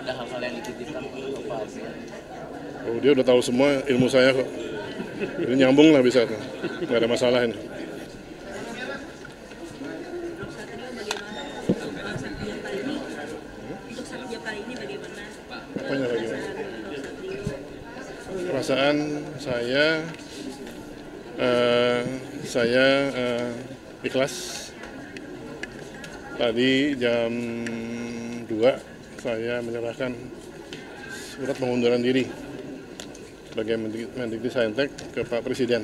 Ada hal-hal yang dititipkan untuk Pak Alvin. Oh, dia udah tahu semua ilmu saya kok. Ini nyambung lah bisa tuh. Nggak ada masalah ini. Untuk Satya kali ini bagaimana? Apanya bagaimana? Perasaan saya ikhlas. Tadi jam 2 saya menyerahkan surat pengunduran diri sebagai Mendikbudristek ke Pak Presiden.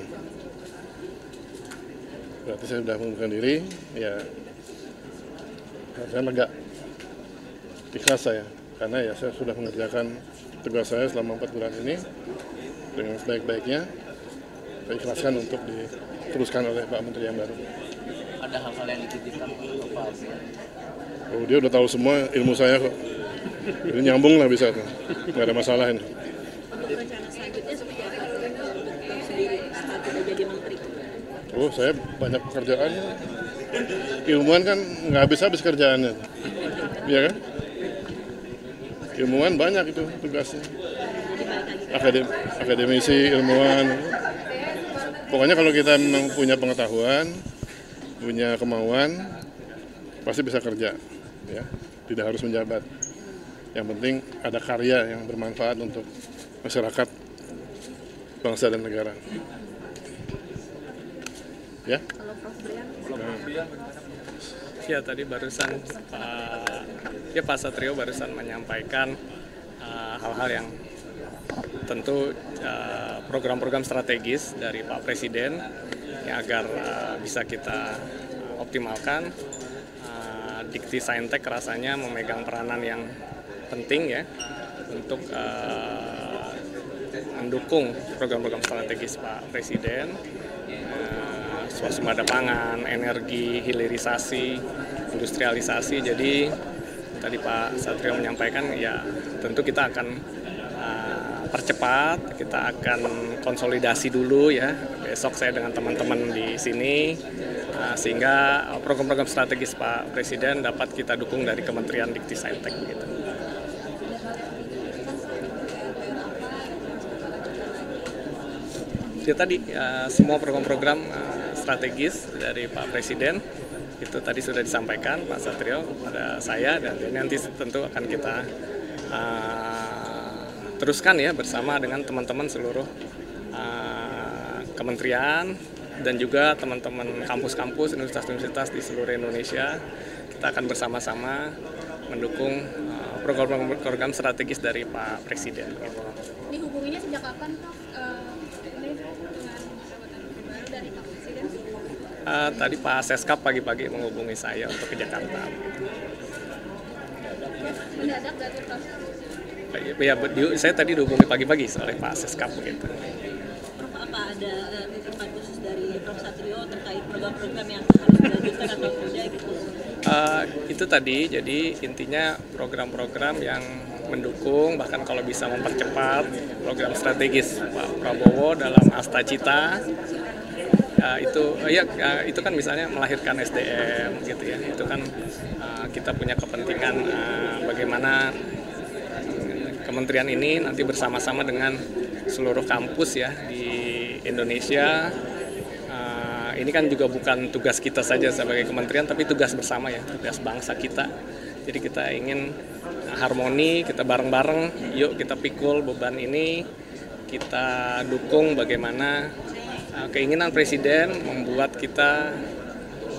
Berarti saya sudah mengundurkan diri, ya saya lega, ikhlas saya, karena ya saya sudah mengerjakan tugas saya selama 4 bulan ini dengan sebaik-baiknya. Saya ikhlaskan untuk diteruskan oleh Pak Menteri yang baru. Ada hal-hal yang dititipkan untuk Pak Alvin. Oh, dia udah tahu semua ilmu saya kok. Ini nyambung lah bisa tuh, nggak ada masalah ini. Untuk rencana selanjutnya seperti apa? Untuk sendiri saat sudah jadi menteri. Oh, saya banyak pekerjaan. Ilmuwan kan nggak habis-habis kerjaannya, iya kan? Ilmuwan banyak itu tugasnya. Akademisi, ilmuwan. Pokoknya kalau kita memang punya pengetahuan, punya kemauan, pasti bisa kerja, ya. Tidak harus menjabat. Yang penting ada karya yang bermanfaat untuk masyarakat, bangsa dan negara. Ya. Kalau Prof. Brian, Ya, tadi barusan Pak Satrio barusan menyampaikan hal-hal yang tentu program-program strategis dari Pak Presiden yang agar bisa kita optimalkan. Dikti Saintek rasanya memegang peranan yang penting ya untuk mendukung program-program strategis Pak Presiden. Swasembada pangan, energi, hilirisasi, industrialisasi. Jadi tadi Pak Satrio menyampaikan ya tentu kita akan percepat, kita akan konsolidasi dulu ya. Besok saya dengan teman-teman di sini sehingga program-program strategis Pak Presiden dapat kita dukung dari Kementerian Dikti Saintek begitu. Ya tadi semua program-program strategis dari Pak Presiden itu tadi sudah disampaikan Pak Satrio kepada saya, dan nanti tentu akan kita teruskan ya bersama dengan teman-teman seluruh kementerian dan juga teman-teman kampus-kampus, universitas-universitas di seluruh Indonesia. Kita akan bersama-sama mendukung program-program strategis dari Pak Presiden. Gitu. ini hubunginya sejak kapan, Prof? Ini dengan jabatan baru dari Pak Presiden? Tadi Pak Seskap pagi-pagi menghubungi saya untuk ke Jakarta. Mendadak dari Prof. Ya, saya tadi dihubungi pagi-pagi oleh Pak Seskap begitu. Prof, apa ada titipan khusus dari Prof. Satrio terkait program-program yang harus dilanjutkan atau tidak gitu? Itu tadi, jadi intinya program-program yang mendukung, bahkan kalau bisa mempercepat program strategis Pak Prabowo dalam Asta Cita. Itu kan misalnya melahirkan SDM gitu ya. Itu kan kita punya kepentingan bagaimana kementerian ini nanti bersama-sama dengan seluruh kampus ya di Indonesia. Ini kan juga bukan tugas kita saja sebagai kementerian, tapi tugas bersama ya, tugas bangsa kita. Jadi kita ingin harmoni, kita bareng-bareng, yuk kita pikul beban ini, kita dukung bagaimana keinginan Presiden membuat kita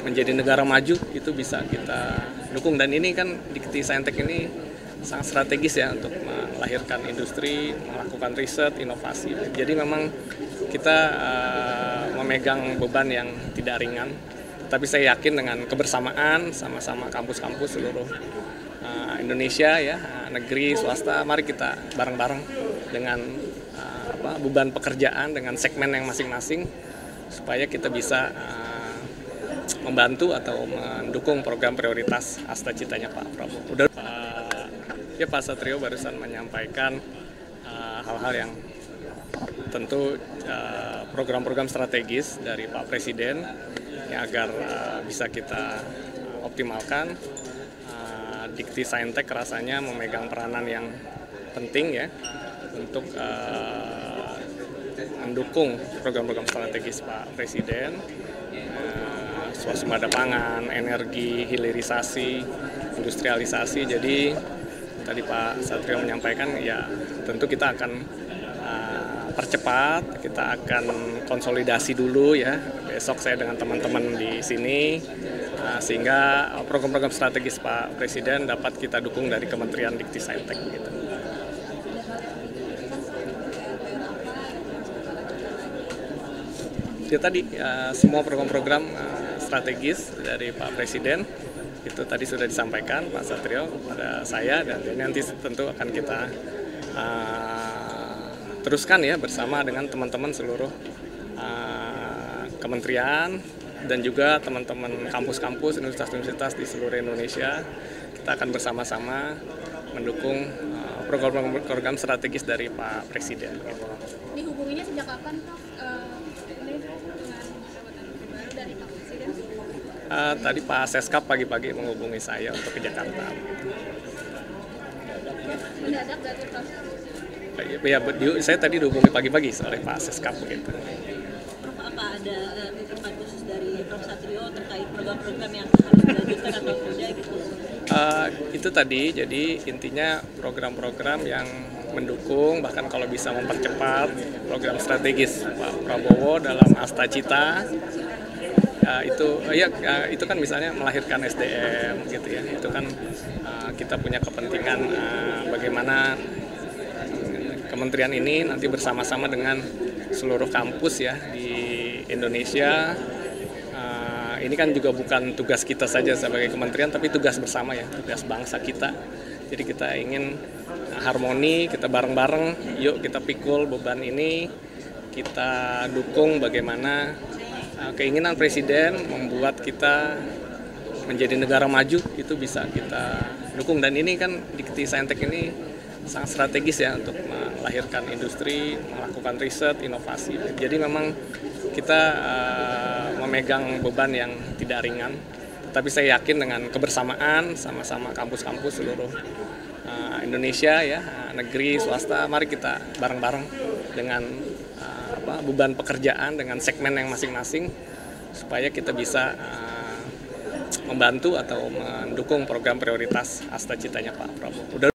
menjadi negara maju, itu bisa kita dukung. Dan ini kan Dikti Saintek ini sangat strategis ya untuk melahirkan industri, melakukan riset, inovasi. Jadi memang kita memegang beban yang tidak ringan, tapi saya yakin dengan kebersamaan sama-sama kampus-kampus seluruh Indonesia ya, negeri, swasta, mari kita bareng-bareng dengan beban pekerjaan, dengan segmen yang masing-masing, supaya kita bisa membantu atau mendukung program prioritas Asta Citanya Pak Prabowo. Pak Satrio barusan menyampaikan hal-hal yang tentu program-program strategis dari Pak Presiden yang agar bisa kita optimalkan. Dikti Saintek rasanya memegang peranan yang penting ya untuk mendukung program-program strategis Pak Presiden, swasembada pangan, energi, hilirisasi, industrialisasi. Jadi tadi Pak Satrio menyampaikan ya tentu kita akan percepat, kita akan konsolidasi dulu ya. Besok saya dengan teman-teman di sini sehingga program-program strategis Pak Presiden dapat kita dukung dari Kementerian Dikti Saintek gitu. Ya tadi semua program-program strategis dari Pak Presiden itu tadi sudah disampaikan Pak Satrio pada saya, dan ini nanti tentu akan kita teruskan ya bersama dengan teman-teman seluruh kementerian dan juga teman-teman kampus-kampus, universitas-universitas di seluruh Indonesia. Kita akan bersama-sama mendukung program-program strategis dari Pak Presiden. Gitu. Ini hubunginya sejak kapan, Prof? Ini dengan jabatan baru dari Pak Presiden? Tadi Pak Seskap pagi-pagi menghubungi saya untuk ke Jakarta. Mendadak gak tuh, Prof? Ya, saya tadi dihubungi pagi-pagi oleh Pak Seskap begitu. Apa ada titipan khusus dari Prof Satrio terkait program-program yang harus dilanjutkan atau tidak gitu? Itu tadi, jadi intinya program-program yang mendukung, bahkan kalau bisa mempercepat program strategis Pak Prabowo dalam Asta Cita. Itu kan misalnya melahirkan SDM gitu ya. Itu kan kita punya kepentingan bagaimana kementerian ini nanti bersama-sama dengan seluruh kampus ya di Indonesia. Ini kan juga bukan tugas kita saja sebagai kementerian, tapi tugas bersama ya, tugas bangsa kita. Jadi kita ingin harmoni, kita bareng-bareng, yuk kita pikul beban ini, kita dukung bagaimana keinginan Presiden membuat kita menjadi negara maju, itu bisa kita dukung. Dan ini kan Dikti Saintek ini sangat strategis ya untuk melahirkan industri, melakukan riset, inovasi. Jadi memang kita memegang beban yang tidak ringan. Tapi saya yakin dengan kebersamaan sama-sama kampus-kampus seluruh Indonesia ya, negeri, swasta, mari kita bareng-bareng dengan beban pekerjaan, dengan segmen yang masing-masing, supaya kita bisa membantu atau mendukung program prioritas Asta Citanya Pak Prabowo.